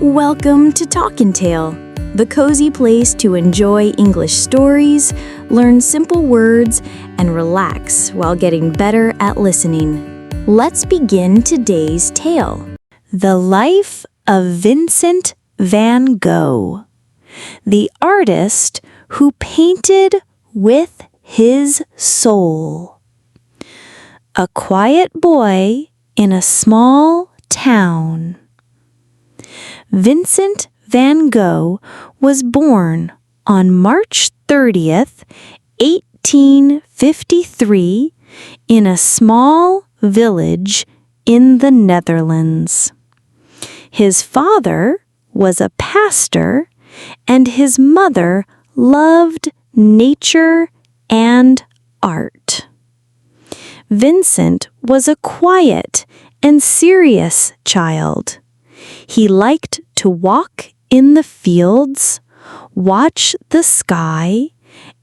Welcome to Talkin' Tale, the cozy place to enjoy English stories, learn simple words, and relax while getting better at listening. Let's begin today's tale. The Life of Vincent Van Gogh, the artist who painted with his soul. A quiet boy in a small town. Vincent Van Gogh was born on March 30th, 1853, in a small village in the Netherlands. His father was a pastor, and his mother loved nature and art. Vincent was a quiet and serious child. He liked to walk in the fields, watch the sky,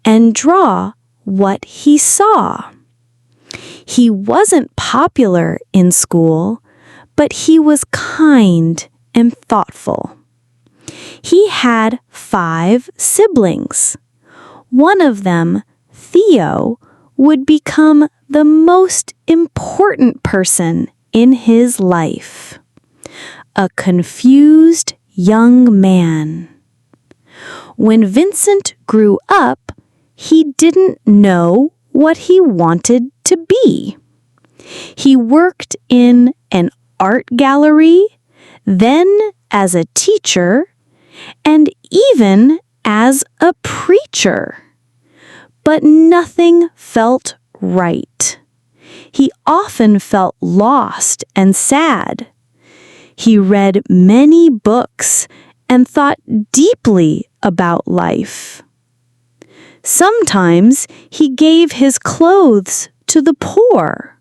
and draw what he saw. He wasn't popular in school, but he was kind and thoughtful. He had 5 siblings. One of them, Theo, would become the most important person in his life. A confused young man. When Vincent grew up, he didn't know what he wanted to be. He worked in an art gallery, then as a teacher, and even as a preacher. But nothing felt right. He often felt lost and sad. He read many books and thought deeply about life. Sometimes he gave his clothes to the poor.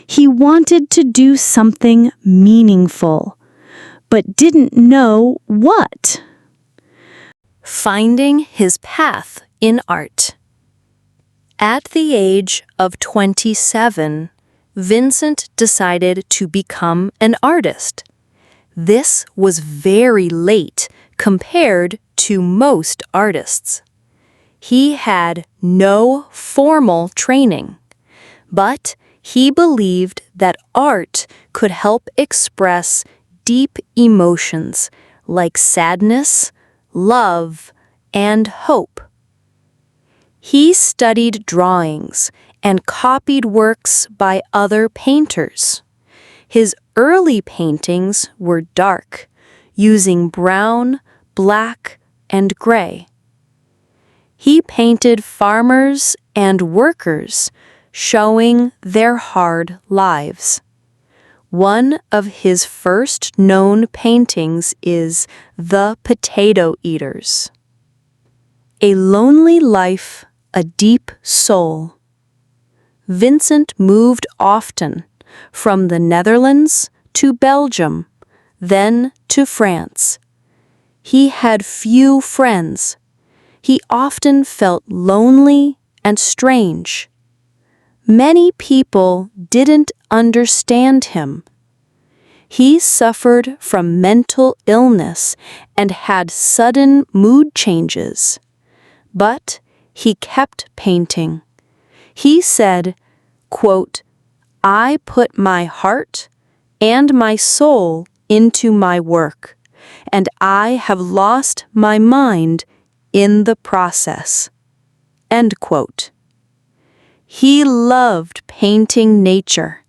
He wanted to do something meaningful, but didn't know what. Finding his path in art. At the age of 27, Vincent decided to become an artist. This was very late compared to most artists. He had no formal training, but he believed that art could help express deep emotions like sadness, love, and hope. He studied drawings and copied works by other painters. His early paintings were dark, using brown, black, and gray. He painted farmers and workers, showing their hard lives. One of his first known paintings is The Potato Eaters. A lonely life, a deep soul. Vincent moved often, from the Netherlands to Belgium, then to France. He had few friends. He often felt lonely and strange. Many people didn't understand him. He suffered from mental illness and had sudden mood changes. But he kept painting. He said, quote, "I put my heart and my soul into my work, and I have lost my mind in the process." End quote. He loved painting nature,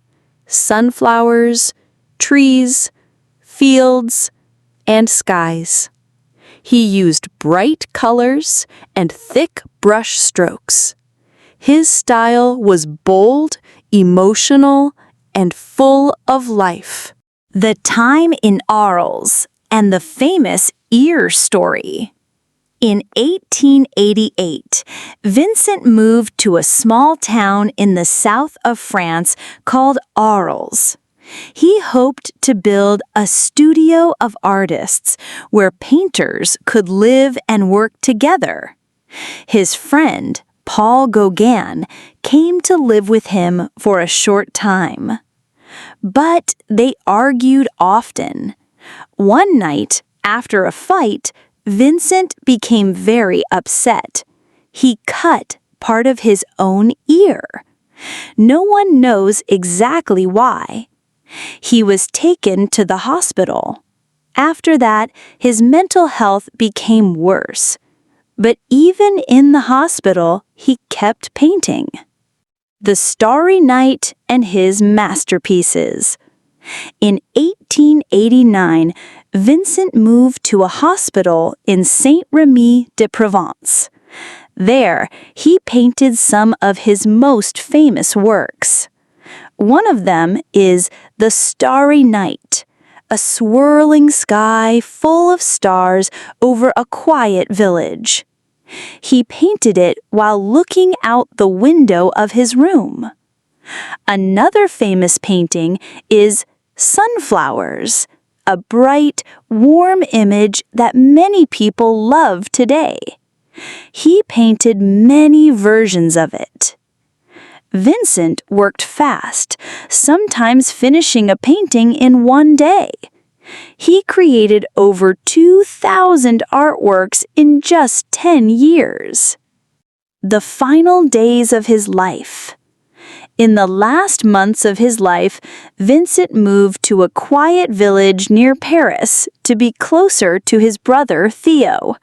sunflowers, trees, fields, and skies. He used bright colors and thick brush strokes. His style was bold, emotional, and full of life. The time in Arles and the famous ear story. In 1888, Vincent moved to a small town in the south of France called Arles. He hoped to build a studio of artists where painters could live and work together. His friend, Paul Gauguin, came to live with him for a short time. But they argued often. One night, After a fight, Vincent became very upset. He cut part of his own ear. No one knows exactly why. He was taken to the hospital. After that, his mental health became worse. But even in the hospital, he kept painting. The Starry Night and his masterpieces. In 1889, Vincent moved to a hospital in Saint-Rémy-de-Provence. There, he painted some of his most famous works. One of them is The Starry Night, a swirling sky full of stars over a quiet village. He painted it while looking out the window of his room. Another famous painting is Sunflowers, a bright, warm image that many people love today. He painted many versions of it. Vincent worked fast, sometimes finishing a painting in one day. He created over 2,000 artworks in just 10 years. The final days of his life. In the last months of his life, Vincent moved to a quiet village near Paris to be closer to his brother Theo.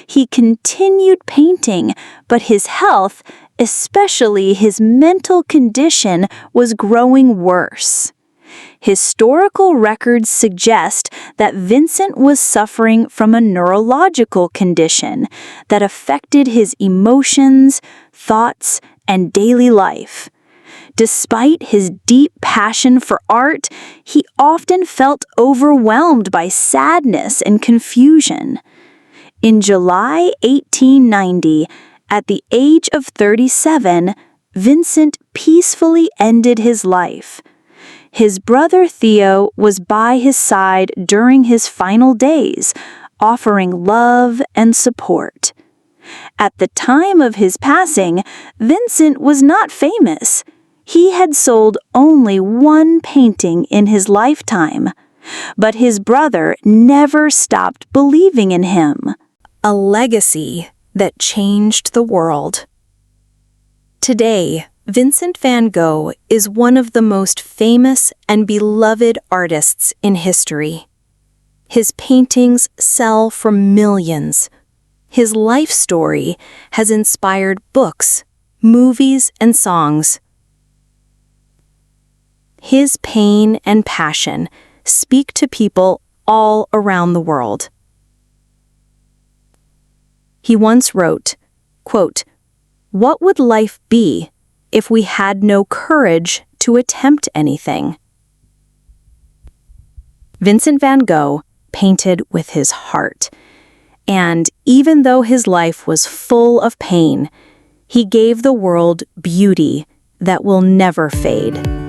He continued painting, but his health, especially his mental condition, was growing worse. Historical records suggest that Vincent was suffering from a neurological condition that affected his emotions, thoughts, and daily life. Despite his deep passion for art, he often felt overwhelmed by sadness and confusion. In July 1890, at the age of 37, Vincent peacefully ended his life. His brother Theo was by his side during his final days, offering love and support. At the time of his passing, Vincent was not famous. He had sold only one painting in his lifetime, but his brother never stopped believing in him. A legacy that changed the world. Today, Vincent van Gogh is one of the most famous and beloved artists in history. His paintings sell for millions. His life story has inspired books, movies, and songs. His pain and passion speak to people all around the world. He once wrote, quote, "What would life be if we had no courage to attempt anything?" Vincent van Gogh painted with his heart, and even though his life was full of pain, he gave the world beauty that will never fade.